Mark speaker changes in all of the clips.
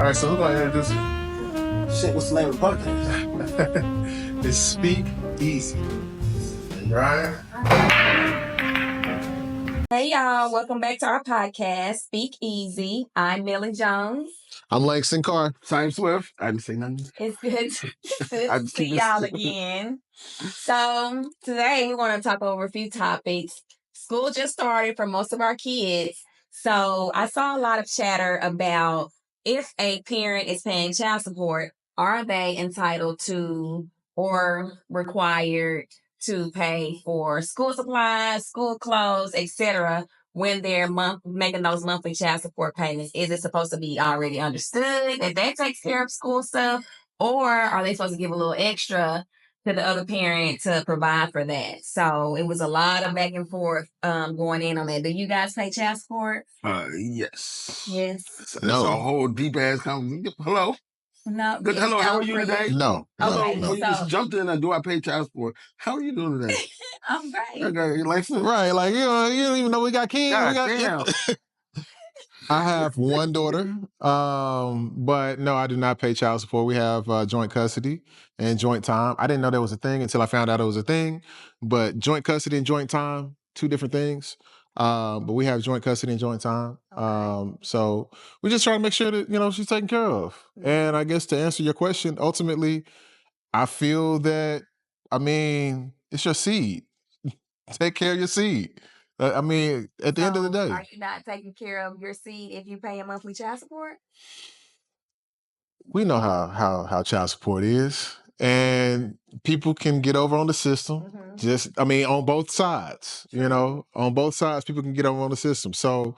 Speaker 1: All right, so who's gonna introduce it?
Speaker 2: Shit, what's the name of the podcast?
Speaker 1: It's SpeakEasy. And Brian.
Speaker 3: Hey y'all, welcome back to our podcast, Speak Easy. I'm Millie Jones.
Speaker 1: I'm Langston Carr.
Speaker 2: Time Swift. I didn't say nothing.
Speaker 3: It's good
Speaker 2: I
Speaker 3: to
Speaker 2: just
Speaker 3: see
Speaker 2: keep
Speaker 3: y'all
Speaker 2: this-
Speaker 3: again. So today we want to talk over a few topics. School just started for most of our kids. So I saw a lot of chatter about if a parent is paying child support, are they entitled to or required to pay for school supplies, school clothes, etc. when they're making those monthly child support payments? Is it supposed to be already understood that that takes care of school stuff, or are they supposed to give a little extra to the other parent to provide for that? So it was a lot of back and forth going in on that. Do you guys pay child support?
Speaker 2: Yes.
Speaker 3: Yes.
Speaker 2: It's a whole deep ass conversation. Hello.
Speaker 3: No.
Speaker 2: Good. Hello. How are you today?
Speaker 1: No.
Speaker 2: Hello.
Speaker 3: Okay,
Speaker 2: You just jumped in and do I pay child support? How are you doing today?
Speaker 3: I'm great.
Speaker 2: Okay, Langston.
Speaker 1: Right, like you don't even know we got kids.
Speaker 2: God damn.
Speaker 1: I have one daughter, but no, I do not pay child support. We have joint custody and joint time. I didn't know that was a thing until I found out it was a thing. But joint custody and joint time, two different things. But we have joint custody and joint time. So we just try to make sure that she's taken care of. And I guess to answer your question, ultimately, I feel that it's your seed. Take care of your seed. At the end of the day.
Speaker 3: Are you not taking care of your seed if you pay a monthly child support?
Speaker 1: We know how child support is. And people can get over on the system. On both sides. On both sides, people can get over on the system. So,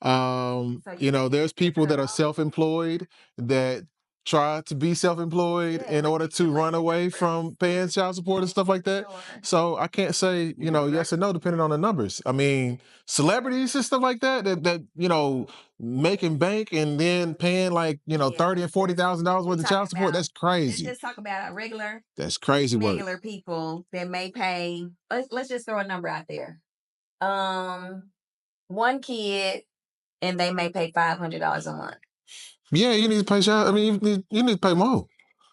Speaker 1: there's people that are self-employed that try to be self-employed in order to run away from paying child support and stuff like that.
Speaker 3: Sure.
Speaker 1: So I can't say, yes or no, depending on the numbers. Celebrities and stuff like that making bank and then paying $30,000 and $40,000 worth of child support. That's crazy.
Speaker 3: Let's just talk about
Speaker 1: That's crazy work.
Speaker 3: regular people that may pay. Let's just throw a number out there. One kid, and they may pay $500 a month.
Speaker 1: Yeah, you need to pay child. You need to pay more.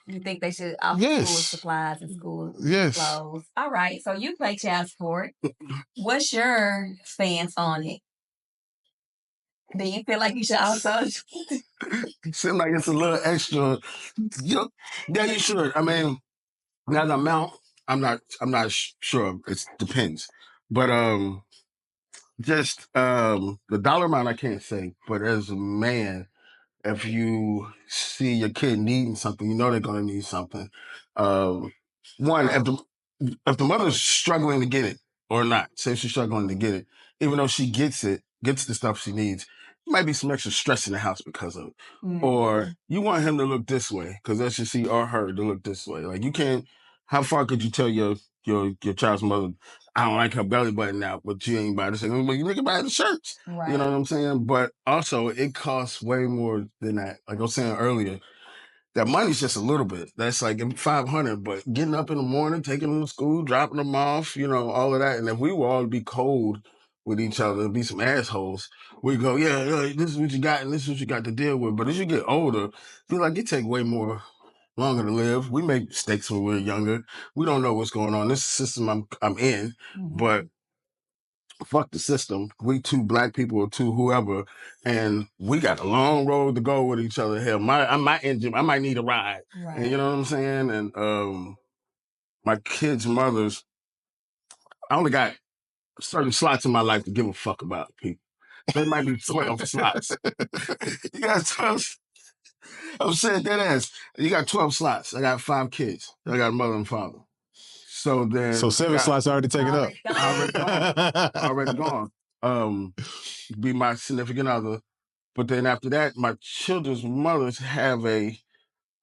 Speaker 3: You think they should offer
Speaker 1: Yes.
Speaker 3: school supplies and school
Speaker 1: Yes.
Speaker 3: clothes? All right, so you pay child support. What's your stance on it? Do you feel like you should also?
Speaker 2: Seems like it's a little extra. Yeah, you should. Now the amount, I'm not sure. It depends. But the dollar amount I can't say. But as a man, if you see your kid needing something, they're gonna need something. One, if the mother's struggling to get it or not, say if she's struggling to get it, even though she gets the stuff she needs, there might be some extra stress in the house because of it. Or you want him to look this way because that's just see or her to look this way. Like you can't. How far could you tell your child's mother, I don't like her belly button out, but you ain't about to say, well, you nigga buy the shirts.
Speaker 3: Right.
Speaker 2: You know what I'm saying? But also, it costs way more than that. Like I was saying earlier, that money's just a little bit. That's like $500, but getting up in the morning, taking them to school, dropping them off, all of that. And if we were all to be cold with each other and be some assholes, we go, yeah, this is what you got and this is what you got to deal with. But as you get older, it take way more longer to live. We make mistakes when we're younger. We don't know what's going on. This is the system I'm in, but fuck the system. We two black people or two whoever, and we got a long road to go with each other. Hell, my engine, I might need a ride.
Speaker 3: Right.
Speaker 2: And you know what I'm saying? And my kids' mothers, I only got certain slots in my life to give a fuck about people. They might be 12 slots. You got 12. I'm saying that ass. You got 12 slots. I got 5 kids. I got a mother and father. So
Speaker 1: 7 slots already taken up.
Speaker 2: Already gone. Be my significant other. But then after that, my children's mothers have we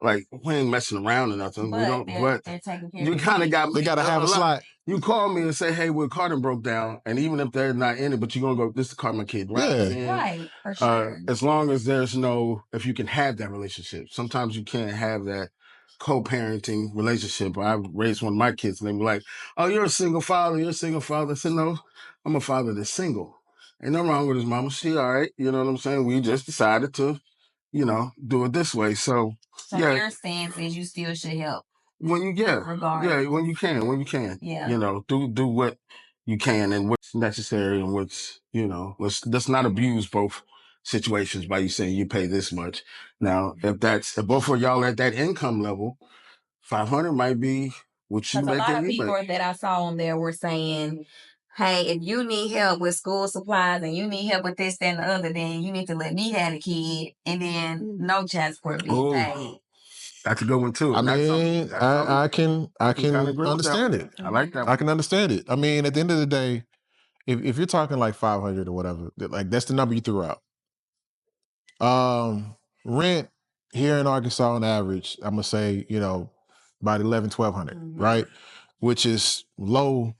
Speaker 2: ain't messing around or nothing.
Speaker 3: But they're taking care
Speaker 2: you
Speaker 3: of
Speaker 2: kind of got.
Speaker 1: They gotta have a slot.
Speaker 2: You call me and say, "Hey, well, Carter broke down," and even if they're not in it, but you're gonna go. This is the car my kid, right?
Speaker 1: Yeah.
Speaker 3: Right, for sure.
Speaker 2: As long as there's if you can have that relationship. Sometimes you can't have that co-parenting relationship. I raised one of my kids, and they were like, "Oh, you're a single father. You're a single father." I said, "No, I'm a father that's single. Ain't nothing wrong with his mama. She all right. You know what I'm saying? We just decided to do it this way. So yeah,
Speaker 3: your stance is you still should help
Speaker 2: when you
Speaker 3: regardless.
Speaker 2: when you can,
Speaker 3: Yeah.
Speaker 2: do what you can and what's necessary and what's let's not abuse both situations by you saying you pay this much. Now, if both of y'all at that income level, 500 might be what you
Speaker 3: Because a
Speaker 2: make
Speaker 3: lot
Speaker 2: and
Speaker 3: of
Speaker 2: you
Speaker 3: people
Speaker 2: make.
Speaker 3: that I saw on there were saying, hey, if you need help with school supplies and you need help with this, that, and the other, then you need to let me have a kid and then no child support be
Speaker 2: Oh,
Speaker 3: paid.
Speaker 2: that's a good one too.
Speaker 1: I mean, I can
Speaker 2: kinda agree with that
Speaker 1: understand
Speaker 2: one.
Speaker 1: it.
Speaker 2: I like that
Speaker 1: I
Speaker 2: one.
Speaker 1: can understand it. I mean, at the end of the day, if you're talking like 500 or whatever, like that's the number you threw out. Rent here in Arkansas on average, I'm gonna say, about 1,100, 1,200, right? Which is low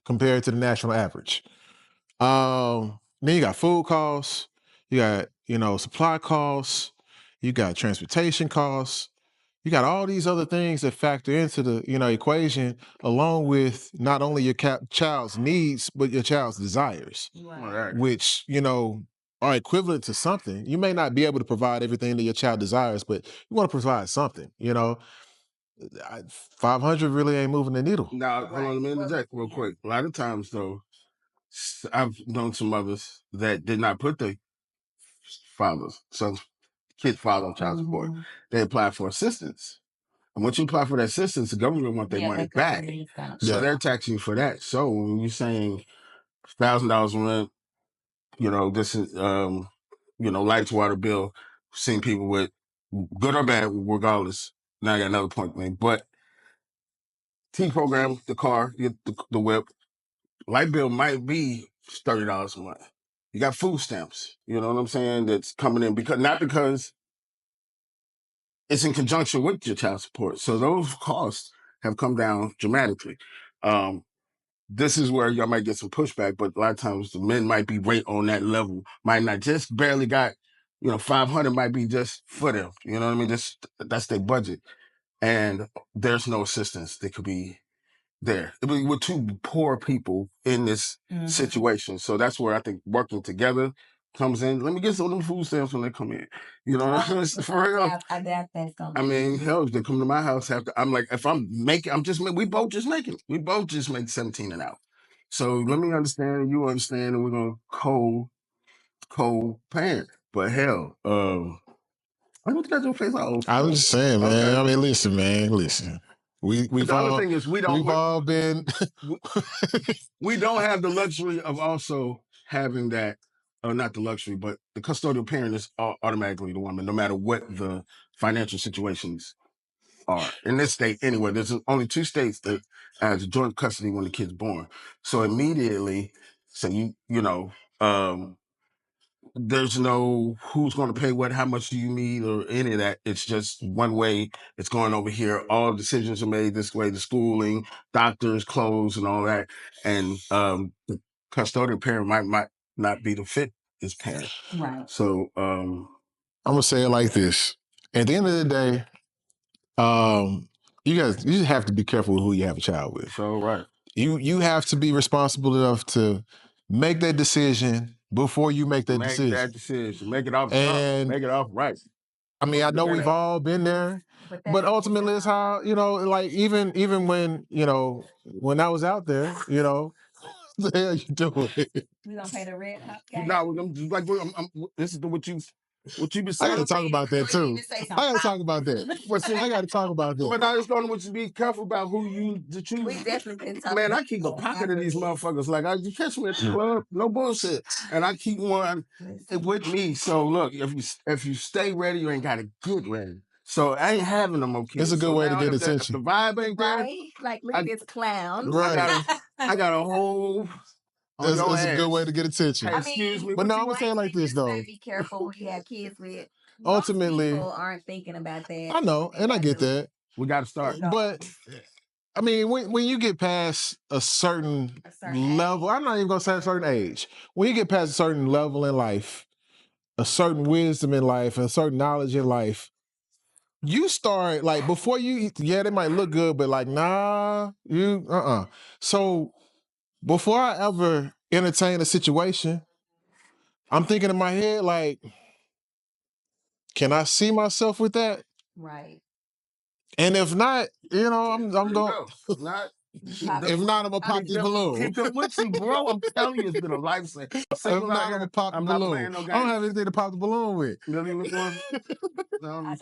Speaker 1: compared to the national average. Then you got food costs, you got, supply costs, you got transportation costs, you got all these other things that factor into the, equation, along with not only your child's needs, but your child's desires,
Speaker 2: Right.
Speaker 1: which, are equivalent to something. You may not be able to provide everything that your child desires, but you want to provide something, 500 really ain't moving the needle.
Speaker 2: Now, hold on, let me interject real quick. A lot of times, though, I've known some mothers that did not put their kid's father on child support. They applied for assistance. And once you apply for that assistance, the government want their money back. So they're taxing you for that. So when you're saying $1,000 rent, this is, lights, water bill, seen people with good or bad, regardless. Now I got another point to make. But T program, the car, the whip, light bill might be $30 a month. You got food stamps, you know what I'm saying? That's coming in not because it's in conjunction with your child support. So those costs have come down dramatically. This is where y'all might get some pushback, but a lot of times the men might be right on that level, might not just barely got, 500 might be just for them. You know what I mean? That's their budget. And there's no assistance that could be there. We're two poor people in this situation. So that's where I think working together comes in. Let me get some of them food stamps when they come in. You know what I mean? For real. I mean, hell, if they come to my house after, I'm like, if I'm making, we both just make 17 an hour. So let me understand, you understand, and we're going to co-parent. But hell, I don't got your face all.
Speaker 1: I'm just saying, man.
Speaker 2: Okay.
Speaker 1: I mean, listen, man. Listen, we've
Speaker 2: The other thing is
Speaker 1: we've all been.
Speaker 2: we don't have the luxury of also having that, or not the luxury, but the custodial parent is automatically the woman, no matter what the financial situations are. In this state, anyway, there's only 2 states that has joint custody when the kid's born. So immediately, so there's no who's going to pay what, how much do you need, or any of that. It's just one way. It's going over here. All decisions are made this way. The schooling, doctors, clothes, and all that. And the custodial parent might not be the fit as parent.
Speaker 3: Right.
Speaker 2: So
Speaker 1: I'm gonna say it like this. At the end of the day, you just have to be careful with who you have a child with.
Speaker 2: So right.
Speaker 1: You have to be responsible enough to make that decision before you make that decision.
Speaker 2: Make that decision. Make it off
Speaker 1: And
Speaker 2: make it off right.
Speaker 1: I mean, I know we've all been there, but ultimately it's how, like even when, when I was out there, what the hell you doing?
Speaker 3: We gonna pay the red hot guy.
Speaker 2: No, this is what you been
Speaker 1: I
Speaker 2: saying.
Speaker 1: gotta talk about that too. I gotta talk about that. I gotta talk about that.
Speaker 2: But I just don't want you to be careful about who you choose.
Speaker 3: We definitely been talking.
Speaker 2: Man, I keep a pocket of these motherfuckers. Like, you catch me at the club, no bullshit, and I keep one with me. So look, if you stay ready, you ain't got to get ready. So I ain't having no more kids.
Speaker 1: It's a good way to get
Speaker 2: If
Speaker 1: attention.
Speaker 2: the vibe ain't there,
Speaker 3: Right? Like, look at this clown.
Speaker 1: Right.
Speaker 2: I got a whole.
Speaker 1: It's a good way to get attention.
Speaker 2: Hey, excuse me.
Speaker 1: But no, I'm gonna say it like this though.
Speaker 3: Be careful when you have kids with.
Speaker 1: Ultimately,
Speaker 3: Most people aren't thinking about that.
Speaker 1: I know, and I get that.
Speaker 2: We got to start.
Speaker 1: But I mean, when you get past a certain level, I'm not even gonna say a certain age. When you get past a certain level in life, a certain wisdom in life, a certain knowledge in life, you start like before you. Yeah, they might look good, but like, nah, So before I ever entertain a situation, I'm thinking in my head like, can I see myself with that?
Speaker 3: Right.
Speaker 1: And if not, you know, I'm going.
Speaker 2: If not,
Speaker 1: If not, I'm gonna pop this balloon.
Speaker 2: keep them with you, bro. I'm telling you, it's been a lifesaver.
Speaker 1: If not, I'm gonna pop the balloon.
Speaker 2: No
Speaker 1: I don't have anything to pop the balloon with.
Speaker 2: Really, which one? No,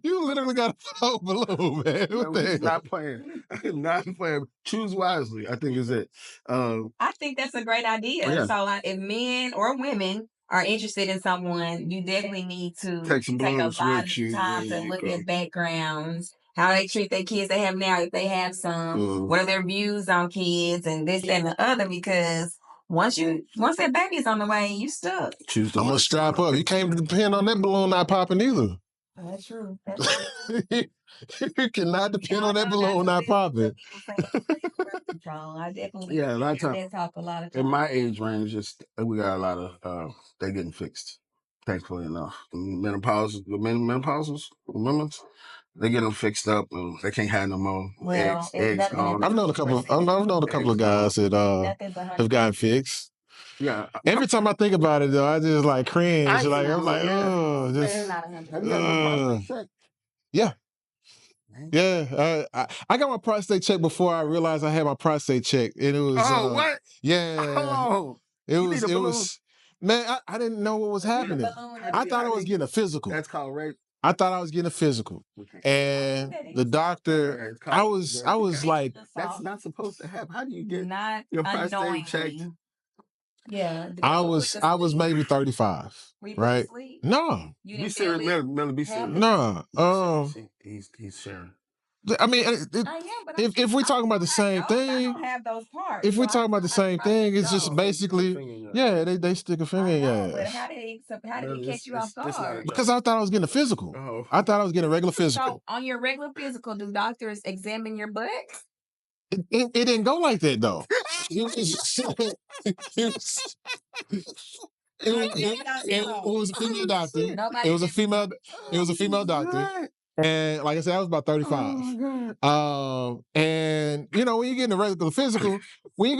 Speaker 1: You literally got a pop balloon, man. What the hell?
Speaker 2: Not playing. Not playing. Choose wisely, I think is it.
Speaker 3: I think that's a great idea.
Speaker 2: Yeah.
Speaker 3: So if men or women are interested in someone, you definitely need to
Speaker 2: Take some
Speaker 3: take a
Speaker 2: balloons
Speaker 3: lot
Speaker 2: with
Speaker 3: of
Speaker 2: you.
Speaker 3: time
Speaker 2: There
Speaker 3: to
Speaker 2: you
Speaker 3: look
Speaker 2: go.
Speaker 3: at backgrounds, how they treat their kids they have now, if they have some, what are their views on kids, and this, that, and the other, because once that baby's on the way, you stuck.
Speaker 2: Choose the
Speaker 1: I'm gonna strap up. You can't depend on that balloon not popping either.
Speaker 3: That's true. That's true.
Speaker 1: You cannot depend on that balloon not popping.
Speaker 3: I definitely
Speaker 2: a lot of times.
Speaker 3: talk a lot of times.
Speaker 2: In my age range, just we got a lot of they getting fixed. Thankfully enough, menopausals, women's, they get them fixed up and they can't have no more eggs gone.
Speaker 1: I've known a couple of guys that have gotten fixed.
Speaker 2: Yeah.
Speaker 1: Every time I think about it, though, I just like cringe. I'm like, oh, just.
Speaker 2: Have you had a prostate check?
Speaker 1: Yeah. Yeah, I got my prostate checked before I realized I had my prostate checked, and it was.
Speaker 2: What?
Speaker 1: Yeah.
Speaker 2: Oh,
Speaker 1: it was. Man, I didn't know what was happening. I thought I was getting a physical.
Speaker 2: That's called rape.
Speaker 1: I thought I was getting a physical, and the doctor. I was like,
Speaker 2: that's not supposed to happen. How do you get your prostate checked?
Speaker 3: Yeah.
Speaker 1: I was maybe 35. Right? No.
Speaker 2: Be serious, Melly. Be serious.
Speaker 1: No.
Speaker 2: He's sharing.
Speaker 1: I mean, if we're talking about the same thing,
Speaker 3: I don't have those parts.
Speaker 1: if we're talking about the same thing, it's just basically, yeah, they stick a finger in your ass.
Speaker 3: But how did it catch you off guard?
Speaker 1: Because I thought I was getting a physical.
Speaker 2: Oh.
Speaker 1: I thought I was getting a regular physical.
Speaker 3: So on your regular physical, do doctors examine your butt?
Speaker 1: It didn't go like that though. It was a female doctor. It was a female doctor. And like I said, I was about 35. And you know, when you get in a regular physical, you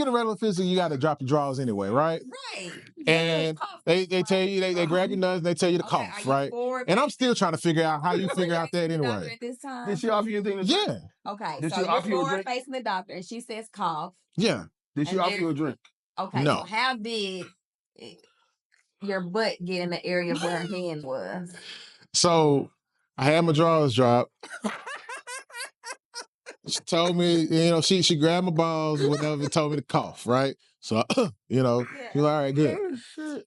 Speaker 1: got to drop your drawers anyway, right?
Speaker 3: Right.
Speaker 1: And they tell you, they grab your nuts and they tell you to cough, right? And I'm still trying to figure out how you figure out that anyway.
Speaker 3: At this time?
Speaker 2: Did she offer you anything?
Speaker 1: Yeah.
Speaker 3: Okay.
Speaker 2: Did
Speaker 3: so
Speaker 2: she offer you a drink?
Speaker 3: facing the doctor and she says cough.
Speaker 1: Yeah.
Speaker 2: Did she offer you a drink?
Speaker 3: Okay.
Speaker 1: No.
Speaker 3: So how did your butt get in the area where her hand was?
Speaker 1: So I had my drawers dropped. She told me, you know, she grabbed my balls or whatever and told me to cough, right? So, you know, she was like, all right, good.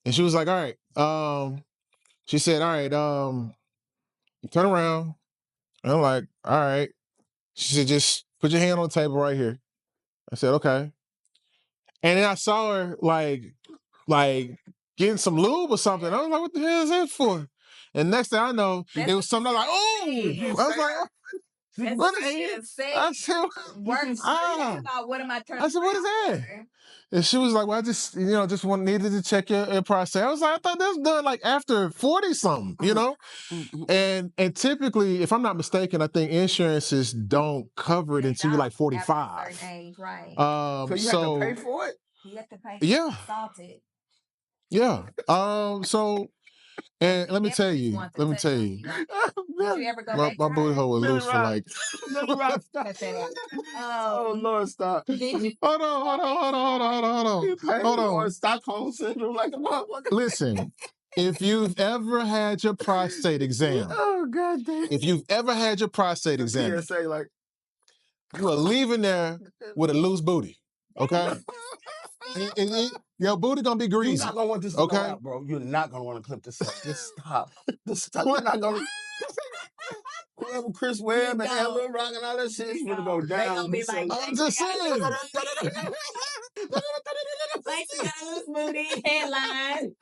Speaker 1: And she was like, all right. She said, all right, turn around. And I'm like, all right. She said, just put your hand on the table right here. I said, okay. And then I saw her like getting some lube or something. I was like, what the hell is that for? And next thing I know, it was something like, oh! I was like, what is it? I said,
Speaker 3: what am I turning?
Speaker 1: I said, what is that? And she was like, well, I just, you know, needed to check your prostate. I was like, I thought that was done like after 40 something, you know? And typically, if I'm not mistaken, I think insurances don't cover it until you're like 45.
Speaker 3: Age, right.
Speaker 2: So you have to pay for it?
Speaker 3: You have to pay for
Speaker 1: yeah.
Speaker 3: Salted.
Speaker 1: Yeah. So, and let me tell you.
Speaker 3: Did you ever go
Speaker 1: my booty hole was loose for like.
Speaker 2: Oh Lord, stop!
Speaker 1: Hold on.
Speaker 2: Stockholm syndrome, like a motherfucker.
Speaker 1: Listen, if you've ever had your prostate exam, if you've ever had your prostate exam,
Speaker 2: say like
Speaker 1: you are leaving there with a loose booty. Okay. Your booty gonna be greasy.
Speaker 2: You're not gonna want this to go out, bro. You're not gonna want to clip this up. Just stop. You're not gonna. Whoever Chris Webb and Ella Rock and all that shit is gonna go down.
Speaker 3: Gonna be like,
Speaker 1: I'm just saying.
Speaker 3: Headline.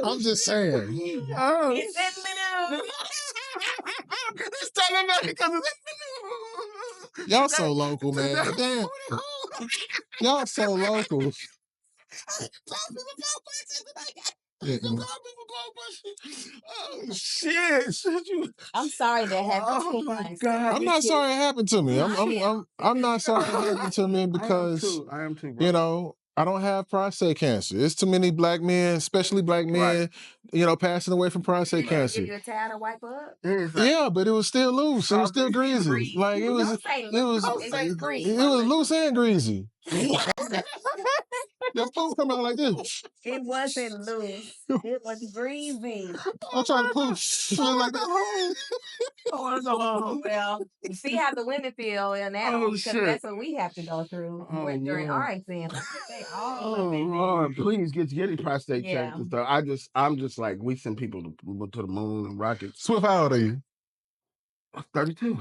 Speaker 1: I'm just saying.
Speaker 3: It's in the news.
Speaker 2: This time about it because
Speaker 1: y'all so local, man. Damn. Y'all so local.
Speaker 2: Oh shit!
Speaker 3: I'm sorry that happened.
Speaker 2: Oh my god!
Speaker 1: I'm not sorry it happened to me. I'm not sorry it happened to me because
Speaker 2: I am too, bro.
Speaker 1: You know, I don't have prostate cancer. It's too many black men, especially black men, passing away from prostate cancer.
Speaker 3: Give you a towel to wipe up?
Speaker 1: Yeah, but it was still loose. It was still greasy. Like it was loose and greasy. Your food come out like this.
Speaker 3: It wasn't loose. It was greasy.
Speaker 1: I'm trying to push like that.
Speaker 3: Well, you see how the women feel now, because that's what we have to go through during our exams.
Speaker 2: Lord, please get your prostate checked and stuff. I'm just like, we send people to the moon and rockets.
Speaker 1: Swift, how old are you?
Speaker 2: 32.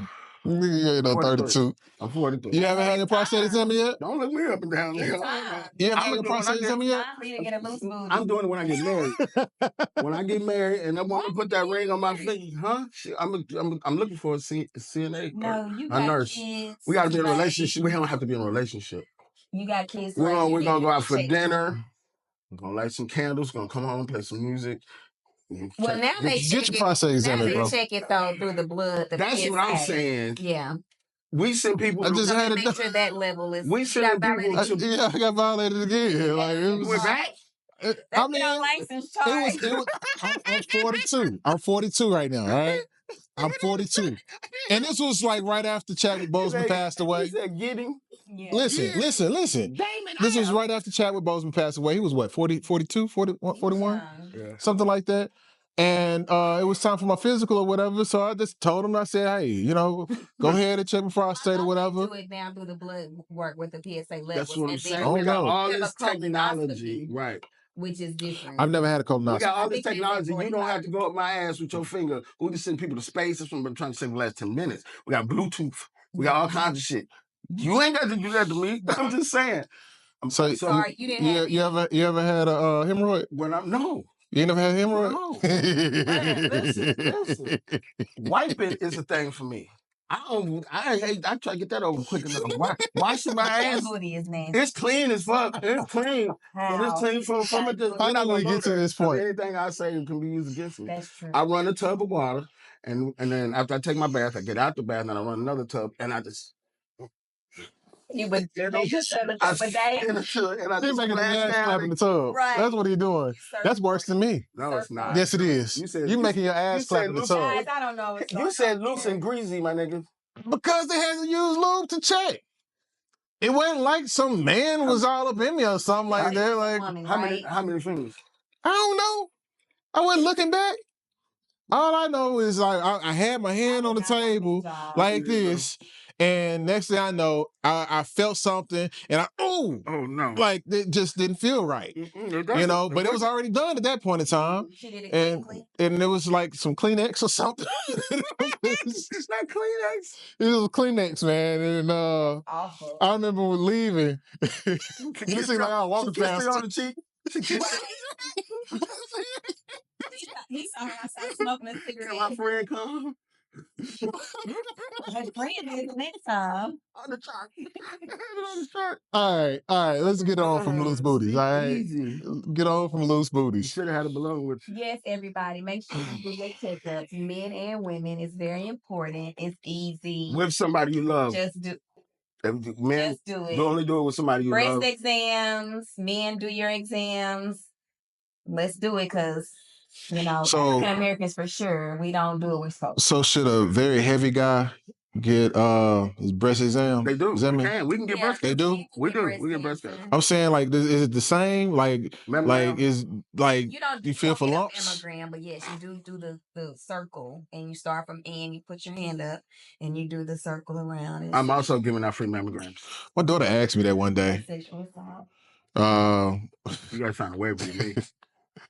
Speaker 1: You ain't no 32.
Speaker 2: I'm 43.
Speaker 1: You haven't had your prostate examined yet?
Speaker 2: Don't look me up and down there.
Speaker 1: You haven't had your prostate examined yet?
Speaker 2: I'm doing it when I get married. When I get married and I want to put that ring on my finger, huh? I'm looking for a CNA.
Speaker 3: No, you
Speaker 2: a nurse.
Speaker 3: Kids.
Speaker 2: We got to be in a relationship. We don't have to be in a relationship.
Speaker 3: You got kids.
Speaker 2: We're gonna go out for dinner. We're gonna light some candles. Gonna come home, play some music.
Speaker 3: Well, now they
Speaker 1: get your prostate examined, bro.
Speaker 3: Check it though through the blood.
Speaker 2: That's what I'm saying.
Speaker 3: Yeah.
Speaker 2: We send people.
Speaker 1: I just had to
Speaker 3: make sure that level is.
Speaker 2: We send people.
Speaker 1: I got violated again. Like it was.
Speaker 2: We're back.
Speaker 1: I mean, I'm 42. I'm 42 right now. All right. I'm 42, and this was like right after Chadwick Boseman passed away.
Speaker 2: He said, "Get him."
Speaker 1: Yeah. Listen. This was right after Chadwick Boseman passed away. He was what, 42, 41? Yeah. Something like that. And it was time for my physical or whatever. So I just told him, I said, hey, go ahead and check my prostate or whatever.
Speaker 3: Do it now, do the blood work with the PSA levels.
Speaker 2: That's what I'm saying. We got all this technology. Right.
Speaker 3: Which is different.
Speaker 1: I've never had a colonoscopy.
Speaker 2: We got all this technology. You don't have to go up my ass with your finger. We just send people to space. That's what I've been trying to say for the last 10 minutes. We got Bluetooth. We got all kinds of shit. You ain't got to do that to me. I'm just saying.
Speaker 1: So sorry, you didn't have you ever had a hemorrhoid?
Speaker 2: No.
Speaker 1: You ain't never had a hemorrhoid?
Speaker 2: No. Listen. Wiping is a thing for me. I try to get that over quick enough. Washing my ass. It's clean as fuck. It's clean. But it's clean from it.
Speaker 1: I know when we get to this point.
Speaker 2: Anything I say can be used against me.
Speaker 3: That's true.
Speaker 2: I run a tub of water, and then after I take my bath, I get out the bath, and I run another tub, and I just.
Speaker 3: You would
Speaker 1: I making a ass slap in the tub. Right. That's what he's doing. That's worse than me.
Speaker 2: No, it's not.
Speaker 1: Yes, it is. You making your ass slap in the tub.
Speaker 3: Guys, I don't know.
Speaker 2: You said loose and greasy, my nigga.
Speaker 1: Because they had to use lube to check. It wasn't like some man was all up in me or something like that. Like
Speaker 2: how many fingers?
Speaker 1: I don't know. I wasn't looking back. All I know is like I had my hand on the table like this. And next thing I know, I felt something, and
Speaker 2: oh no,
Speaker 1: like it just didn't feel right, But it was already done at that point in time.
Speaker 3: She did it
Speaker 1: and it was like some Kleenex or something.
Speaker 2: It's not Kleenex.
Speaker 1: It was Kleenex, man. And
Speaker 3: awful.
Speaker 1: I remember leaving. You see, like I was walking past
Speaker 2: on the cheek.
Speaker 3: He saw her outside smoking a cigarette.
Speaker 2: My friend come.
Speaker 3: Her friend is next time.
Speaker 2: On the chart.
Speaker 1: All right. Let's get on from loose booties. All right.
Speaker 2: Easy.
Speaker 1: Get on from loose booties.
Speaker 2: You should have had a balloon with you.
Speaker 3: Yes, everybody. Make sure you do your checkups. Men and women. It's very important. It's easy.
Speaker 2: With somebody you love.
Speaker 3: Just do.
Speaker 2: Men,
Speaker 3: just do it.
Speaker 2: You only do it with somebody you love.
Speaker 3: Breast exams. Men, do your exams. Let's do it because. African Americans for sure, we don't do it with folks.
Speaker 1: So should a very heavy guy get his breast exam?
Speaker 2: They do.
Speaker 1: Does that mean
Speaker 2: we can get breast cancer.
Speaker 1: They do?
Speaker 2: We do. We get breast cancer.
Speaker 1: I'm saying, like, is it the same? Like is like you feel for lumps?
Speaker 3: Mammogram, but yes, you do the circle, and you start from end. You put your hand up, and you do the circle around.
Speaker 2: I'm also giving out free mammograms.
Speaker 1: My daughter asked me that one day.
Speaker 2: You gotta find a way with me.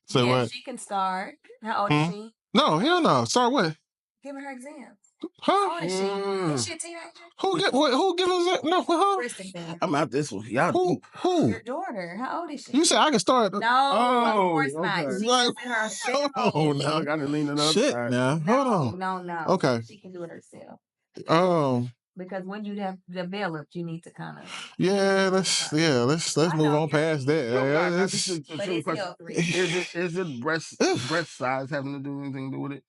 Speaker 1: So what?
Speaker 3: She can start. How old is she?
Speaker 1: No, hell no. Start what?
Speaker 3: Giving her exams.
Speaker 1: Huh?
Speaker 3: How old is she? Is she a teenager?
Speaker 1: Who gives us that? No, huh?
Speaker 3: Breast exam.
Speaker 2: I'm out this one. Y'all
Speaker 1: who?
Speaker 3: Your daughter. How old is she?
Speaker 1: You said I can start.
Speaker 3: No, of course not. She's
Speaker 1: Like,
Speaker 3: herself.
Speaker 1: Oh no,
Speaker 2: I gotta lean another
Speaker 1: shit
Speaker 2: side.
Speaker 1: now. Hold on.
Speaker 3: No.
Speaker 1: Okay.
Speaker 3: She can do it herself.
Speaker 1: Because
Speaker 3: when you have developed, you need to kind of
Speaker 1: let's move on past that.
Speaker 3: But it's healthy.
Speaker 2: Is it breast size having to do anything to do with it?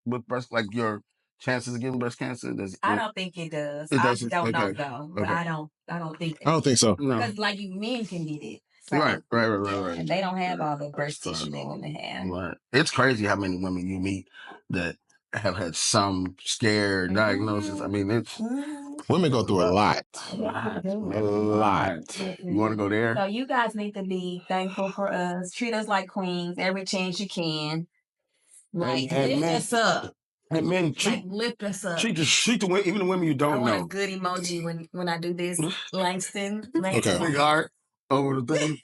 Speaker 2: With breast, like your chances of getting breast cancer?
Speaker 3: I don't think it does.
Speaker 2: It doesn't.
Speaker 3: I don't know though. But I don't think.
Speaker 1: I don't think so.
Speaker 2: No.
Speaker 3: Because men can get it. So,
Speaker 2: right.
Speaker 3: And they don't have all the breast tissue that women have.
Speaker 2: Right. It's crazy how many women you meet that have had some scare diagnosis. I mean, it's
Speaker 1: Women go through a lot.
Speaker 2: A lot. You want to go there?
Speaker 3: So you guys need to be thankful for us. Treat us like queens every chance you can. Like, lift us up.
Speaker 2: And men
Speaker 3: Like, lift us up.
Speaker 2: treat the women, even the women you
Speaker 3: I
Speaker 2: don't
Speaker 3: want
Speaker 2: know.
Speaker 3: a good emoji when I do this. Langston.
Speaker 1: Okay.
Speaker 2: Big heart over the thing.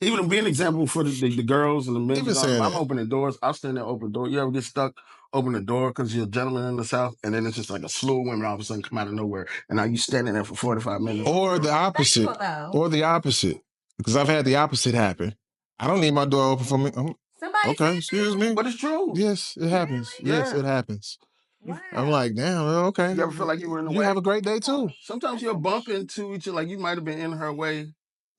Speaker 2: Even to be an example for the girls and the men.
Speaker 1: Even saying
Speaker 2: I'm
Speaker 1: that.
Speaker 2: opening doors. I'll stand there, open the door. You ever get stuck? Open the door because you're a gentleman in the South, and then it's just like a slew of women all of a sudden come out of nowhere, and now you standing there for 45 minutes.
Speaker 1: Or the opposite.
Speaker 3: Thankful,
Speaker 1: Or the opposite. Because I've had the opposite happen. I don't need my door open for me.
Speaker 3: Somebody
Speaker 1: Okay, excuse me.
Speaker 2: But it's true.
Speaker 1: Yes, it happens. Yes,
Speaker 2: Yeah.
Speaker 1: it happens.
Speaker 3: Wow.
Speaker 1: I'm like, damn, okay.
Speaker 2: You ever feel like you were in the
Speaker 1: You
Speaker 2: way?
Speaker 1: have a great day too.
Speaker 2: Sometimes you'll bump into each other, like you might have been in her way.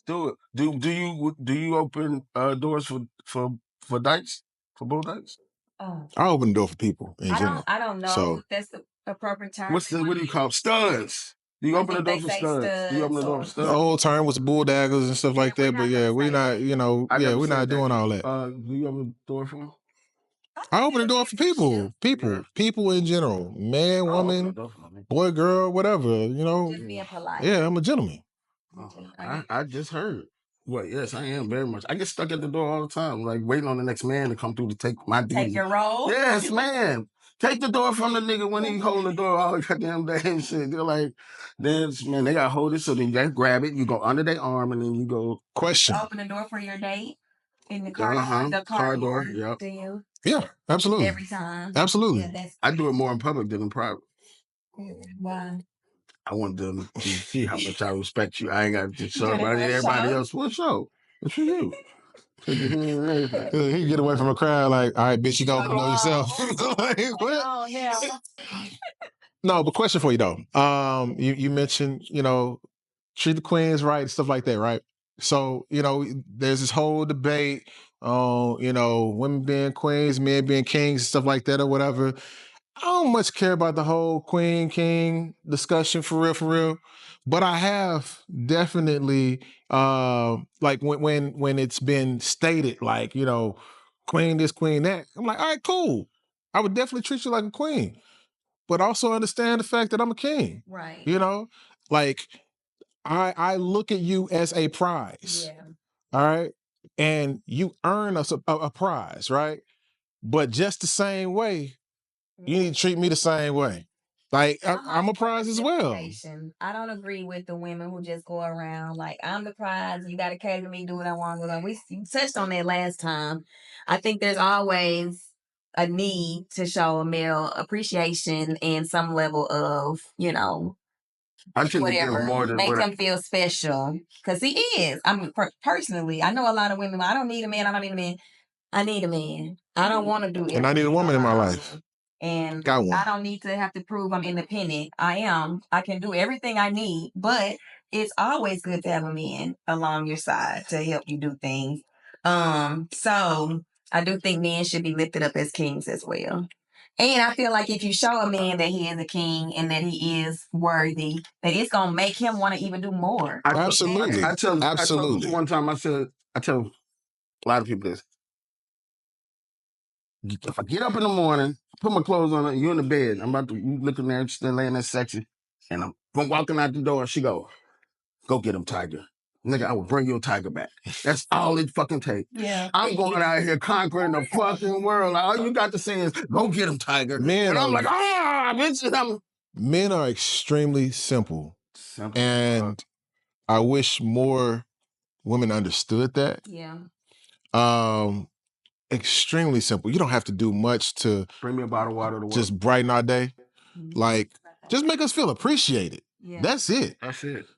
Speaker 2: Do it. Do you open doors for dykes, for bull dykes?
Speaker 3: Oh.
Speaker 1: I open the door for people in general.
Speaker 3: I don't know
Speaker 1: So
Speaker 3: if that's the appropriate term.
Speaker 2: What do you call studs? Do you open the door for studs? Do you open the door for
Speaker 1: the
Speaker 2: studs?
Speaker 1: old term was bull daggers and stuff like that,
Speaker 3: we're
Speaker 1: but
Speaker 3: not
Speaker 1: yeah,
Speaker 3: gonna
Speaker 1: we're
Speaker 3: say
Speaker 1: not,
Speaker 3: that.
Speaker 1: you know,
Speaker 2: I never
Speaker 1: we're
Speaker 2: said
Speaker 1: not
Speaker 2: that.
Speaker 1: doing all that.
Speaker 2: Do you open the door for them?
Speaker 1: I open the door for people, people in general, man, woman, boy, girl, whatever, you know.
Speaker 3: Just being polite.
Speaker 1: Yeah, I'm a gentleman.
Speaker 2: I just heard. Well, yes, I am very much. I get stuck at the door all the time, like waiting on the next man to come through to take my duty.
Speaker 3: Take your role?
Speaker 2: Yes, man. Take the door from the nigga when he holding the door all goddamn day and shit. They're like, man, they gotta hold it, so then you gotta grab it, you go under their arm, and then you go.
Speaker 1: Question.
Speaker 3: Open the door for your date in the car. The
Speaker 2: car door.
Speaker 3: Yep. Do you?
Speaker 1: Yeah, absolutely.
Speaker 3: Every time.
Speaker 1: Absolutely.
Speaker 3: Yeah,
Speaker 2: I do it more in public than in private.
Speaker 3: Why?
Speaker 2: I want them to see how much I respect you. I ain't got to show everybody else. What show? It's for you.
Speaker 1: He get away from a crowd like, all right, bitch, you gotta know yourself. Like, what?
Speaker 3: Oh, yeah.
Speaker 1: No, but question for you though. You mentioned, you know, treat the queens right and stuff like that, right? So, you know, there's this whole debate on, you know, women being queens, men being kings, stuff like that or whatever. I don't much care about the whole queen king discussion for real. But I have definitely like when it's been stated, like, you know, queen this, queen that, I'm like, all right, cool. I would definitely treat you like a queen, but also understand the fact that I'm a king.
Speaker 3: Right.
Speaker 1: You know, like I look at you as a prize.
Speaker 3: Yeah.
Speaker 1: All right. And you earn us a prize, right? But just the same way, you need to treat me the same way. Like I'm a prize as well.
Speaker 3: I don't agree with the women who just go around like, I'm the prize. You got to cater to me, do what I want. You touched on that last time. I think there's always a need to show a male appreciation and some level of, you know,
Speaker 2: I tend to
Speaker 3: whatever,
Speaker 2: give more than
Speaker 3: make him feel special, because he is. I mean, personally, I know a lot of women. I don't need a man. I don't need a man. I need a man. I don't want to do it.
Speaker 1: And I need a woman in my life.
Speaker 3: And
Speaker 1: Got one.
Speaker 3: I don't need to have to prove I'm independent. I am. I can do everything I need, but it's always good to have a man along your side to help you do things. So I do think men should be lifted up as kings as well. And I feel like if you show a man that he is a king and that he is worthy, that it's gonna make him want to even do more.
Speaker 1: Absolutely.
Speaker 2: I tell
Speaker 1: Absolutely.
Speaker 2: one time I tell a lot of people this. If I get up in the morning, put my clothes on, and you're in the bed, you looking there, still laying there sexy, and I'm walking out the door, she go get him, Tiger. Nigga, I will bring your Tiger back. That's all it fucking takes.
Speaker 3: Yeah.
Speaker 2: I'm going out here conquering the fucking world. All you got to say is, go get him, Tiger.
Speaker 1: Men
Speaker 2: and I'm like, bitch.
Speaker 1: Men are extremely simple. And I wish more women understood that.
Speaker 3: Yeah.
Speaker 1: Extremely simple. You don't have to do much to
Speaker 2: bring me a bottle of water to work.
Speaker 1: Just brighten our day. Like, just make us feel appreciated. Yeah. That's it.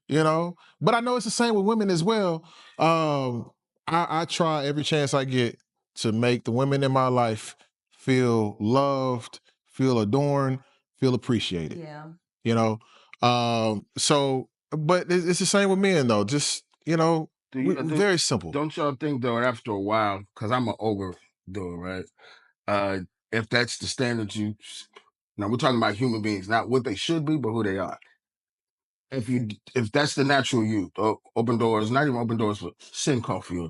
Speaker 1: You know? But I know it's the same with women as well. I try every chance I get to make the women in my life feel loved, feel adorned, feel appreciated.
Speaker 3: Yeah.
Speaker 1: You know? But it's the same with men though. Just, you know, very simple.
Speaker 2: Don't y'all think though, after a while, because I'm an overdoer, right? If that's the standard now we're talking about human beings, not what they should be, but who they are. if that's the natural you, open doors, not even open doors, but send coffee or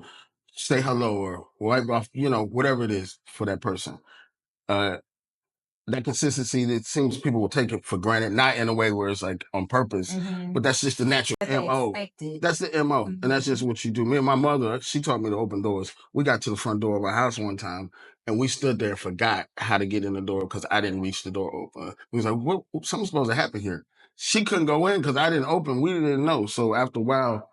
Speaker 2: say hello or wipe off, whatever it is for that person. That consistency, it seems people will take it for granted, not in a way where it's like on purpose, but that's just the natural MO. That's the MO. And that's just what you do. Me and my mother, she taught me to open doors. We got to the front door of our house one time and we stood there and forgot how to get in the door because I didn't reach the door open. We was like, what? Something's supposed to happen here. She couldn't go in because I didn't open. We didn't know. So after a while,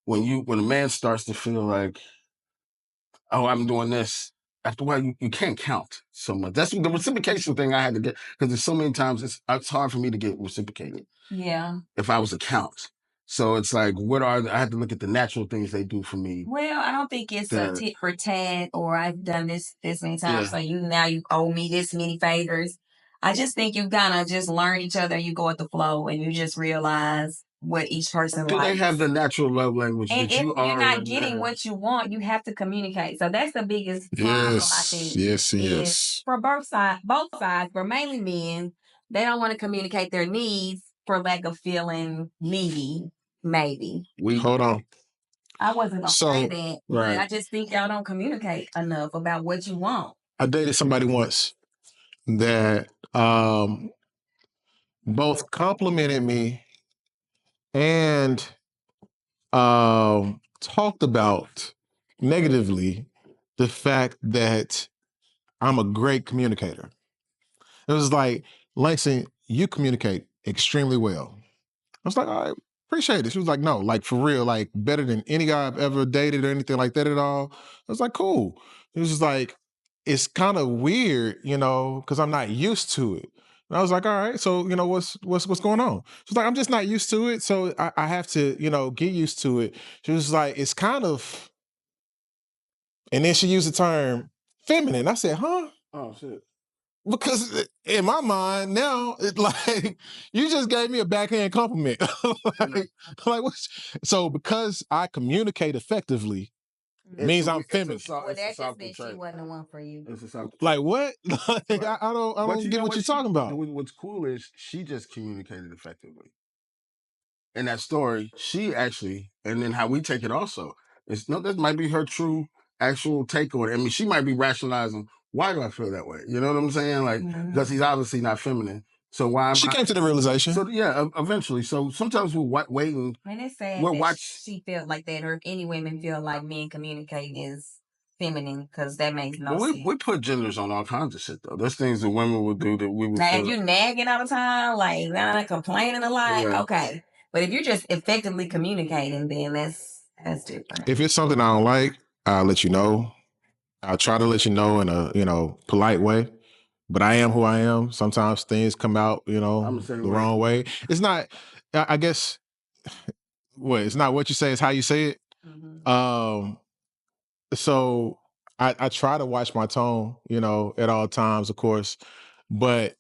Speaker 2: when a man starts to feel like, oh, I'm doing this, after a while, you can't count so much. That's the reciprocation thing I had to get, because there's so many times it's hard for me to get reciprocated.
Speaker 3: Yeah.
Speaker 2: If I was a count. So it's like, I have to look at the natural things they do for me.
Speaker 3: Well, I don't think it's a tit for tat or I've done this many times, so you owe me this many favors. I just think you gotta just learn each other. You go with the flow and you just realize what each person
Speaker 2: Do
Speaker 3: likes.
Speaker 2: they have the natural love language
Speaker 3: And
Speaker 2: that
Speaker 3: if
Speaker 2: you
Speaker 3: you're not getting what you want, you have to communicate. So that's the biggest problem, I think.
Speaker 1: Yes.
Speaker 3: For both sides, but mainly men, they don't want to communicate their needs for lack of feeling needy, maybe.
Speaker 1: Hold on.
Speaker 3: I wasn't gonna say that, but
Speaker 1: right.
Speaker 3: I just think y'all don't communicate enough about what you want.
Speaker 1: I dated somebody once that both complimented me and talked about negatively the fact that I'm a great communicator. It was like, Langston, you communicate extremely well. I was like, I appreciate it. She was like, no, like for real, like better than any guy I've ever dated or anything like that at all. I was like, cool. It was just like, it's kind of weird, because I'm not used to it. And I was like, all right, so what's going on? She's like, I'm just not used to it, so I have to, get used to it. She was like, it's kind of, and then she used the term feminine. I said, huh?
Speaker 2: Oh shit.
Speaker 1: Because in my mind now, it's like you just gave me a backhand compliment. So because I communicate effectively, means I'm feminine.
Speaker 3: Well, that just means she wasn't the one for you.
Speaker 1: Like what? I don't get what you're talking about.
Speaker 2: What's cool is she just communicated effectively. In that story, she actually, and then how we take it also, that might be her true actual take on it. I mean, she might be rationalizing, why do I feel that way? You know what I'm saying? Like, because he's obviously not feminine. So why am
Speaker 1: She came to the realization.
Speaker 2: So yeah, eventually. So sometimes we're waiting.
Speaker 3: And it's sad that she felt like that, or any women feel like men communicating is feminine, because that makes no sense.
Speaker 2: We put genders on all kinds of shit though. There's things that women would do that we would.
Speaker 3: Now, if you're nagging all the time, like not complaining a lot, okay. But if you're just effectively communicating, then that's different.
Speaker 1: If it's something I don't like, I'll let you know. I'll try to let you know in a polite way. But I am who I am. Sometimes things come out, the wrong way. It's not, I guess, it's not what you say, it's how you say it. So I try to watch my tone, at all times, of course. But,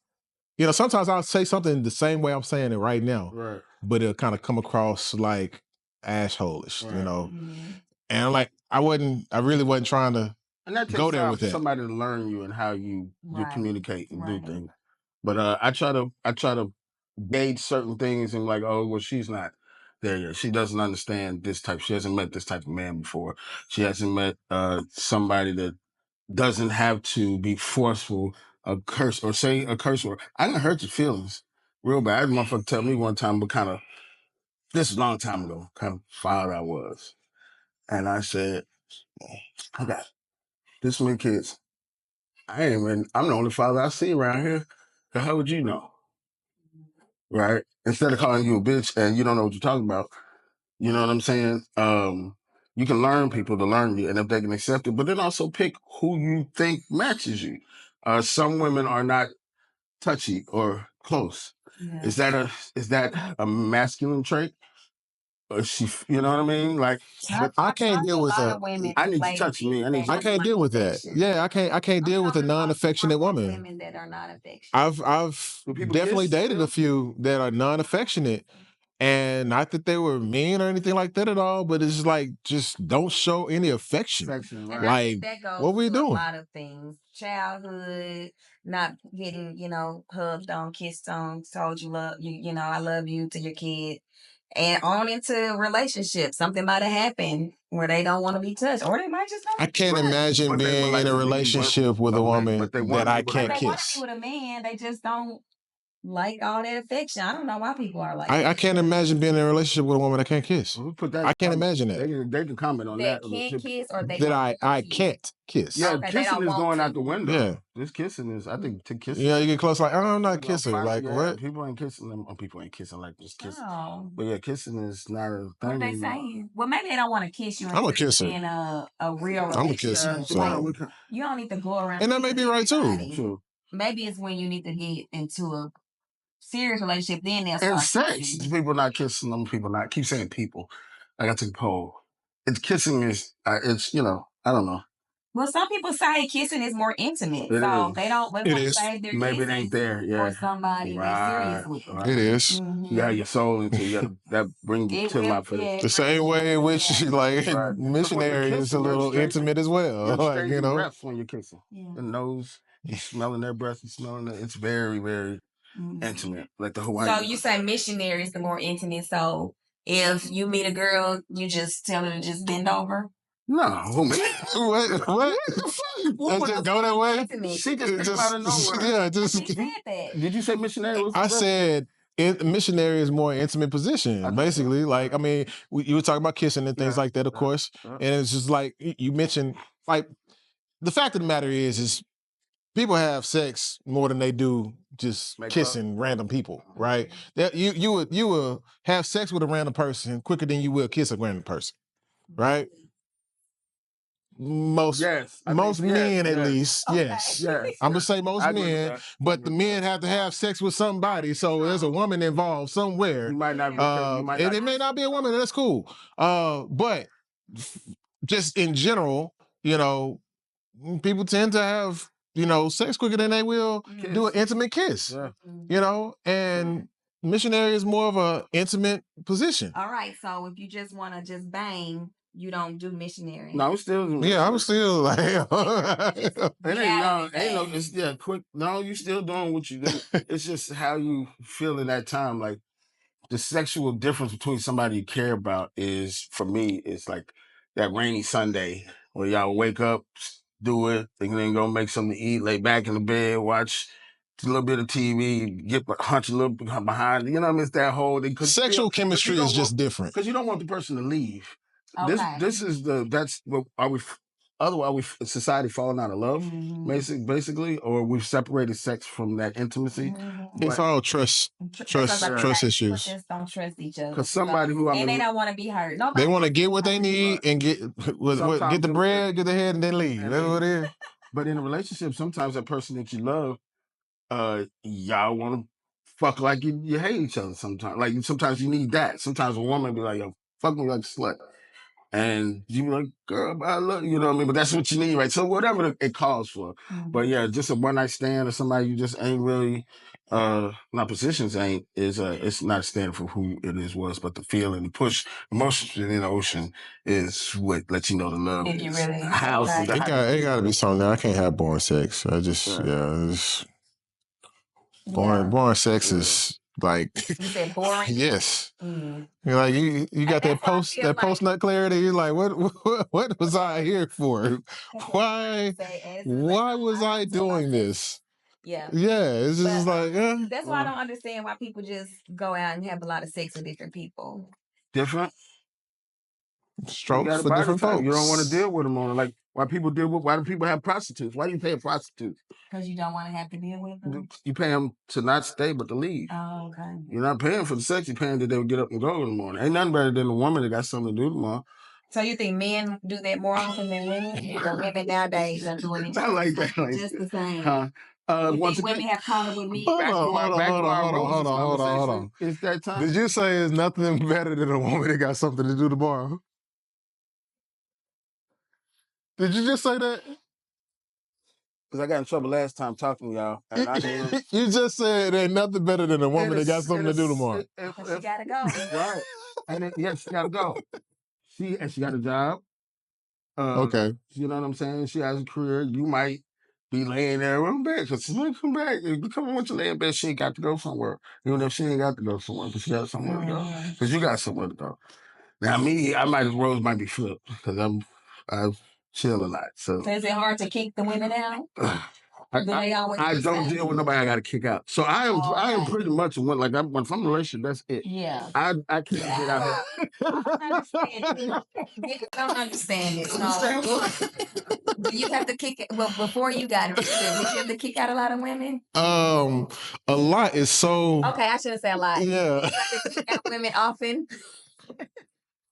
Speaker 1: sometimes I'll say something the same way I'm saying it right now.
Speaker 2: Right.
Speaker 1: But it'll kind of come across like asshole-ish,
Speaker 2: Right.
Speaker 1: And like, I really wasn't trying to
Speaker 2: and that takes
Speaker 1: go there
Speaker 2: time
Speaker 1: with
Speaker 2: for
Speaker 1: it.
Speaker 2: somebody to learn you and how you communicate and do things. But I try to gauge certain things and like, oh, well, she's not there yet. She doesn't understand this type. She hasn't met this type of man before. She hasn't met somebody that doesn't have to be forceful, a curse or say a curse word. I done hurt your feelings real bad. I had a motherfucker tell me one time, this is a long time ago, kind of father I was. And I said, I got this many kids. I'm the only father I see around here. So how would you know? Right? Instead of calling you a bitch and you don't know what you're talking about, you know what I'm saying? You can learn people to learn you and if they can accept it, but then also pick who you think matches you. Some women are not touchy or close. Yeah. Is that a masculine trait? Or she, you know what I mean? Like,
Speaker 1: I can't deal with that.
Speaker 2: I need to touch me.
Speaker 1: I can't deal with that. Yeah, I can't deal with a non-affectionate woman.
Speaker 3: Women that are not affectionate.
Speaker 1: I've definitely dated a few that are non-affectionate, and not that they were mean or anything like that at all, but it's like just don't show any affection.
Speaker 2: Right.
Speaker 1: Like,
Speaker 3: that goes
Speaker 1: what we doing?
Speaker 3: A lot of things. childhood, not getting, hugged on, kissed on, told you love you, I love you to your kid, and on into relationships. Something might have happened where they don't want to be touched, or they might just not.
Speaker 1: I can't imagine
Speaker 2: But they would
Speaker 1: being
Speaker 2: like
Speaker 1: in a
Speaker 2: to be
Speaker 1: relationship with a woman
Speaker 2: but they
Speaker 1: that
Speaker 2: want
Speaker 1: I
Speaker 2: people
Speaker 1: can't
Speaker 3: They want to be
Speaker 1: kiss.
Speaker 3: with a man. They just don't like all that affection. I don't know why people are like
Speaker 1: I
Speaker 3: that.
Speaker 1: can't imagine being in a relationship with a woman that can't kiss.
Speaker 2: We put that.
Speaker 1: I can't imagine that.
Speaker 2: They can comment on
Speaker 3: That
Speaker 2: that.
Speaker 3: can't kiss or they
Speaker 1: That
Speaker 3: don't
Speaker 1: I
Speaker 3: want to.
Speaker 1: can't kiss.
Speaker 2: Yeah,
Speaker 3: Okay, they
Speaker 2: kissing
Speaker 3: don't
Speaker 2: is
Speaker 3: want
Speaker 2: going
Speaker 3: to.
Speaker 2: out the window.
Speaker 1: Yeah.
Speaker 2: This kissing is, I think, to kissing.
Speaker 1: Yeah, you get close, like, oh, I'm not a kisser. Like,
Speaker 2: Yeah,
Speaker 1: what?
Speaker 2: people ain't kissing them. People ain't kissing like just kissing.
Speaker 3: Oh.
Speaker 2: But yeah, kissing is not a
Speaker 3: What
Speaker 2: thing
Speaker 3: they
Speaker 2: anymore.
Speaker 3: saying? Well, maybe they don't want to kiss you.
Speaker 1: I'm a kisser.
Speaker 3: In a real
Speaker 1: I'm a kisser.
Speaker 3: relationship.
Speaker 1: So.
Speaker 3: Like, you don't need to go around.
Speaker 1: And that may be right too.
Speaker 3: everybody.
Speaker 2: True.
Speaker 3: Maybe it's when you need to get into a serious relationship, then they'll
Speaker 2: And
Speaker 3: start
Speaker 2: sex,
Speaker 3: kissing you.
Speaker 2: people not kissing them. People not keep saying people. I got to poll. It's kissing is. It's I don't know.
Speaker 3: Well, some people say kissing is more intimate,
Speaker 2: It
Speaker 3: so
Speaker 2: is.
Speaker 3: they don't. They
Speaker 1: It
Speaker 3: want to
Speaker 1: is.
Speaker 3: save their
Speaker 2: Maybe it
Speaker 3: kissing
Speaker 2: ain't there. Yeah.
Speaker 3: for somebody they're serious with.
Speaker 2: Right.
Speaker 1: It is.
Speaker 3: Mm-hmm.
Speaker 2: Yeah, your soul into that brings you to my face.
Speaker 1: The same way in which like
Speaker 2: Right.
Speaker 1: missionary is a little intimate as well.
Speaker 2: You're
Speaker 1: Like,
Speaker 2: exchanging breaths when you're kissing. The nose, you're smelling their breath, you're smelling it. It's very, very intimate. Like the Hawaiian.
Speaker 3: So you say missionary is the more intimate. So if you meet a girl, you just tell her to just bend over.
Speaker 2: No.
Speaker 1: what? Just go that way?
Speaker 2: She just came out of nowhere.
Speaker 1: Yeah, just.
Speaker 3: You said that.
Speaker 2: Did you say missionary?
Speaker 1: I said missionary is more intimate position, basically. Like, I mean, you were talking about kissing and things like that, of course. And it's just like you mentioned, like, the fact of the matter is people have sex more than they do just kissing random people, right? That you would have sex with a random person quicker than you will kiss a random person, right? Most men, at least, yes. I'm gonna say most men, but the men have to have sex with somebody, so there's a woman involved somewhere.
Speaker 2: You might not.
Speaker 1: And it may not be a woman. That's cool. But just in general, people tend to have sex quicker than they will do an intimate kiss. And missionary is more of an intimate position.
Speaker 3: All right, so if you just want to just bang, you don't do missionary.
Speaker 2: No, I'm still.
Speaker 1: Yeah, I'm still like.
Speaker 2: Quick. No, you still doing what you do. It's just how you feel in that time. Like the sexual difference between somebody you care about is, for me, it's like that rainy Sunday where y'all wake up, do it, and then go make something to eat, lay back in the bed, watch a little bit of TV, get hunch a little bit behind. You know what I mean? It's that whole thing.
Speaker 1: Sexual chemistry is just different
Speaker 2: because you don't want the person to leave.
Speaker 3: Okay.
Speaker 2: This is that's what are we? Otherwise, society falling out of love, basically, or we've separated sex from that intimacy.
Speaker 1: It's all trust issues.
Speaker 3: Just don't trust each other.
Speaker 2: Because somebody who
Speaker 3: they don't want to be hurt.
Speaker 1: They want to get what they need and get the bread, get the head, and then leave. That's what it is.
Speaker 2: But in a relationship, sometimes that person that you love, y'all want to fuck like you hate each other. Sometimes, like sometimes you need that. Sometimes a woman be like, "Yo, fuck me like a slut." And you be like, girl, I love you, you know what I mean? But that's what you need, right? So whatever it calls for. But yeah, just a one night stand or somebody you just ain't really, not positions ain't, it's not a stand for who it was, but the feeling, the push, emotion in the ocean is what lets you know the love.
Speaker 3: If you really
Speaker 1: it gotta be something. I can't have boring sex. I just, boring sex is like.
Speaker 3: You said boring?
Speaker 1: Yes. You're like you got that post nut clarity. You're like, what was I here for? Why was I doing this?
Speaker 3: Yeah.
Speaker 1: Yeah, it's just like
Speaker 3: that's why I don't understand why people just go out and have a lot of sex with different people.
Speaker 2: Different
Speaker 1: strokes for different folks.
Speaker 2: You don't want to deal with them on it. Like why do people have prostitutes? Why do you pay a prostitute?
Speaker 3: Because you don't want to have to deal with them.
Speaker 2: You pay them to not stay, but to leave.
Speaker 3: Oh, okay.
Speaker 2: You're not paying for the sex. You're paying that they would get up and go in the morning. Ain't nothing better than a woman that got something to do tomorrow.
Speaker 3: So you think men do that more often than women? The women nowadays are doing it.
Speaker 2: Not like that.
Speaker 3: Just the same.
Speaker 2: Huh?
Speaker 3: Once women have covered with me.
Speaker 1: Hold on.
Speaker 2: It's that time.
Speaker 1: Did you say it's nothing better than a woman that got something to do tomorrow? Did you just say that?
Speaker 2: Because I got in trouble last time talking to y'all. And
Speaker 1: you just said there's nothing better than a woman that got something to do tomorrow.
Speaker 3: She gotta go.
Speaker 2: Right. And she gotta go. She got a job.
Speaker 1: Okay.
Speaker 2: You know what I'm saying? She has a career. You might be laying there in bed because somebody come back. If you come once you lay in bed, she ain't got to go somewhere. Even if she ain't got to go somewhere, but she got somewhere to go. Because you got somewhere to go. Now me, I might roles might be flipped because I chill a lot. So
Speaker 3: is it hard to kick the women out?
Speaker 2: I don't deal with nobody I got to kick out. So I am pretty much one like when I'm in a relationship, that's it.
Speaker 3: Yeah.
Speaker 2: I can't get out here.
Speaker 3: I don't understand it. So, do you have to kick it? Well, before you got it, did you have to kick out a lot of women?
Speaker 1: A lot is so.
Speaker 3: Okay, I shouldn't say a lot.
Speaker 1: Yeah.
Speaker 3: You have to kick out women often.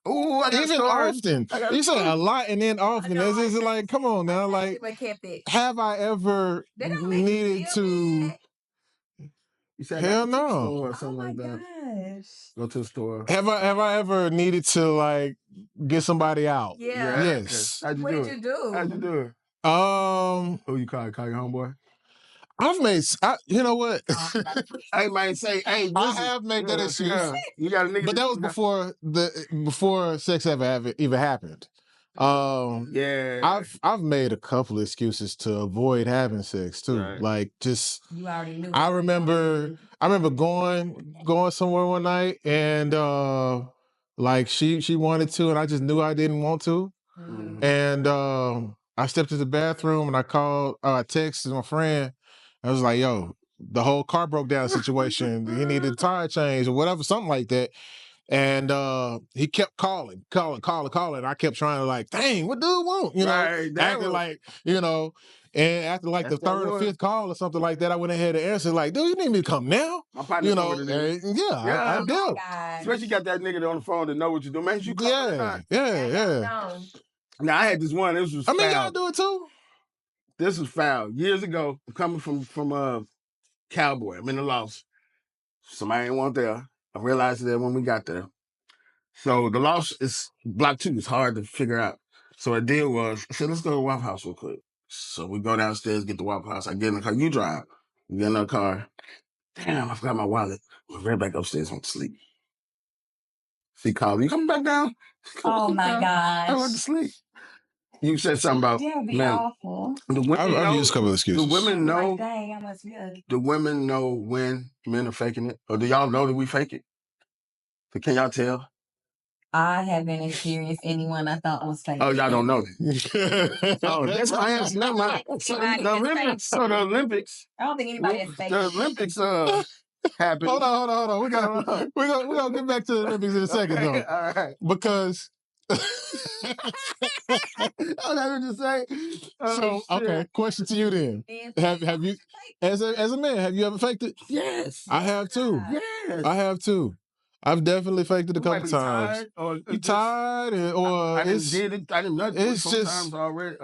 Speaker 2: Oh,
Speaker 1: even often. You say a lot and then often. It's just like, come on now. Like, have I ever needed to?
Speaker 2: You said
Speaker 1: hell no.
Speaker 2: Or something like that.
Speaker 3: Gosh.
Speaker 2: Go to the store.
Speaker 1: Have I ever needed to like get somebody out?
Speaker 3: Yeah.
Speaker 1: Yes.
Speaker 2: How'd you
Speaker 3: What
Speaker 2: do
Speaker 3: did
Speaker 2: it?
Speaker 3: you do?
Speaker 2: How'd you do it? Who you call? Call your homeboy?
Speaker 1: I've made. You know what?
Speaker 2: I might say, hey, listen,
Speaker 1: I have made that excuse.
Speaker 2: Yeah. You got a nigga.
Speaker 1: But that was before sex ever even happened.
Speaker 2: Yeah.
Speaker 1: I've made a couple of excuses to avoid having sex too.
Speaker 2: Right.
Speaker 1: Like just
Speaker 3: you already knew.
Speaker 1: I remember going somewhere one night and like she wanted to and I just knew I didn't want to.
Speaker 2: Mm-hmm.
Speaker 1: And I stepped to the bathroom and I texted my friend. I was like, yo, the whole car broke down situation. He needed a tire change or whatever, something like that. And he kept calling. I kept trying to like, dang, what dude want? You know, acting like, you know, and after like the third or fifth call or something like that, I went ahead and answered like, dude, you need me to come now?
Speaker 2: My partner,
Speaker 1: you know, I do.
Speaker 2: Especially got that nigga on the phone to know what you do. Man, you come
Speaker 1: yeah.
Speaker 2: Now I had this one. This was.
Speaker 1: I mean, y'all do it too.
Speaker 2: This was foul years ago. Coming from Cowboy. I'm in the loft. Somebody ain't want there. I realized that when we got there. So the loft is block 2. It's hard to figure out. So the deal was, I said, let's go to Waffle House real quick. So we go downstairs, get the Waffle House. I get in the car. You drive. We get in the car. Damn, I forgot my wallet. We ran back upstairs, went to sleep. She called, you coming back down?
Speaker 3: Oh my gosh.
Speaker 2: I went to sleep. You said something about, man,
Speaker 3: awful.
Speaker 1: I've used a couple of excuses.
Speaker 2: Do women know?
Speaker 3: Like, dang, I must be good.
Speaker 2: Do women know when men are faking it? Or do y'all know that we fake it? So can y'all tell?
Speaker 3: I haven't experienced anyone I thought was fake.
Speaker 2: Oh, y'all don't know that. Oh, that's my answer. Never mind. So the Olympics.
Speaker 3: I don't think anybody is fake.
Speaker 2: The Olympics happened.
Speaker 1: Hold on. We're gonna get back to the Olympics in a second though.
Speaker 2: All right.
Speaker 1: Because
Speaker 2: oh, that's what you say.
Speaker 1: So okay, question to you then. Have you as a man, have you ever faked it?
Speaker 2: Yes.
Speaker 1: I have too.
Speaker 2: Yes.
Speaker 1: I have too. I've definitely faked it a couple times. You tired or
Speaker 2: I didn't know it.
Speaker 1: It's
Speaker 2: sometimes
Speaker 1: just
Speaker 2: already.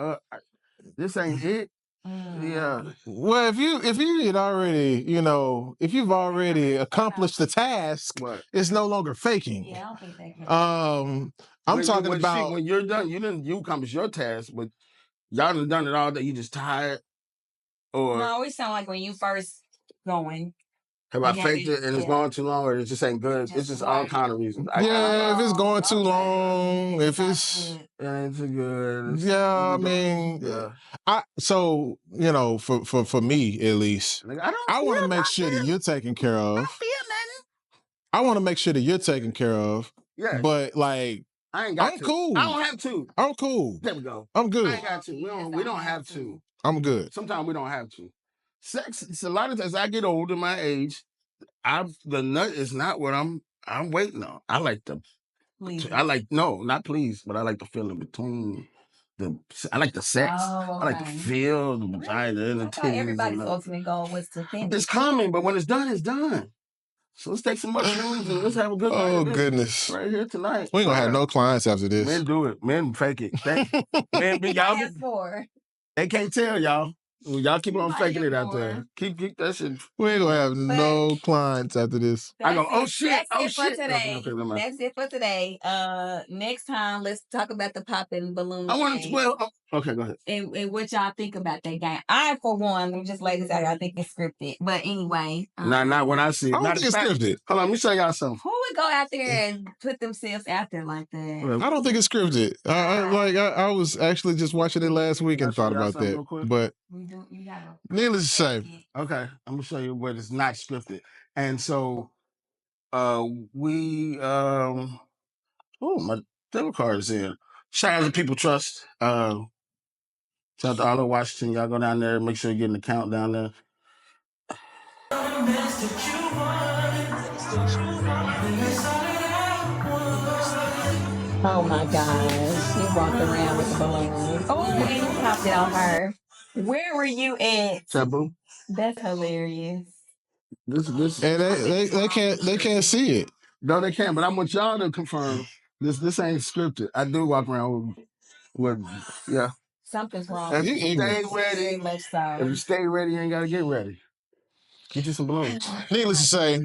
Speaker 2: This ain't it. Yeah.
Speaker 1: Well, if you had already, you know, if you've already accomplished the task, it's no longer faking.
Speaker 3: Yeah, I don't think that.
Speaker 1: I'm talking about
Speaker 2: when you're done. You accomplish your task, but y'all done it all day. You just tired. Or
Speaker 3: no, it sound like when you first going.
Speaker 2: Have I faked it and it's going too long, or it just ain't good? It's just all kind of reasons.
Speaker 1: If it's going too long, if it's
Speaker 2: it ain't too good.
Speaker 1: I mean, so you know, for me at least, I want to make sure that you're taken care of. I want to make sure that you're taken care of. Yeah, but like, I'm cool.
Speaker 2: I don't have to.
Speaker 1: I'm cool.
Speaker 2: There we go.
Speaker 1: I'm good.
Speaker 2: I ain't got to. We don't have to.
Speaker 1: I'm good.
Speaker 2: Sometimes we don't have to. Sex. It's a lot of times. I get older, my age. The nut is not what I'm waiting on. I like the. Not please, but I like the feeling between I like the sex. I like the feel, the vagina, and the titties.
Speaker 3: Everybody's ultimate goal was to finish.
Speaker 2: It's coming, but when it's done, it's done. So let's take some mushrooms and let's have a good night.
Speaker 1: Oh, goodness.
Speaker 2: Right here tonight.
Speaker 1: We ain't gonna have no clients after this.
Speaker 2: Men do it. Men fake it. Men be y'all. They can't tell y'all. Y'all keep on faking it out there. Keep that shit.
Speaker 1: We ain't gonna have no clients after this.
Speaker 2: I go, oh shit.
Speaker 3: That's it for today. Next time, let's talk about the popping balloon.
Speaker 2: Okay, go ahead.
Speaker 3: And what y'all think about that game? I, for one, let me just lay this out. I think it's scripted. But anyway.
Speaker 2: Not when I see it.
Speaker 1: I don't think it's scripted.
Speaker 2: Hold on, let me show y'all something.
Speaker 3: Who would go out there and put themselves out there like that?
Speaker 1: I don't think it's scripted. I was actually just watching it last week and thought about that. But needless to say.
Speaker 2: Okay, I'm gonna show you what is not scripted. And so we my debit card is in. Shout out to People Trust. Shout out to Arlo Washington. Y'all go down there, make sure you get an account down there.
Speaker 3: Oh my gosh. He walked around with the balloon. Oh, and he popped it on her. Where were you at?
Speaker 2: Taboo.
Speaker 3: That's hilarious.
Speaker 2: This
Speaker 1: and they can't see it.
Speaker 2: No, they can't, but I want y'all to confirm this ain't scripted. I do walk around with yeah.
Speaker 3: Something's wrong.
Speaker 2: If you stay ready,
Speaker 3: very much so.
Speaker 2: If you stay ready, you ain't gotta get ready. Get you some balloons.
Speaker 1: Needless to say,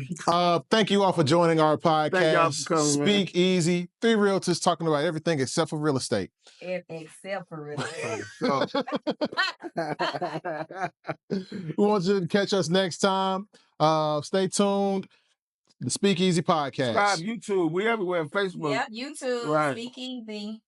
Speaker 1: thank you all for joining our podcast.
Speaker 2: Thank y'all for coming,
Speaker 1: Speak Easy. 3 realtors talking about everything except for real estate.
Speaker 3: Except for real estate.
Speaker 1: We want you to catch us next time. Stay tuned. The SpeakEasy Podcast.
Speaker 2: Subscribe, YouTube. We everywhere. Facebook.
Speaker 3: Yep, YouTube. Right. SpeakEasy.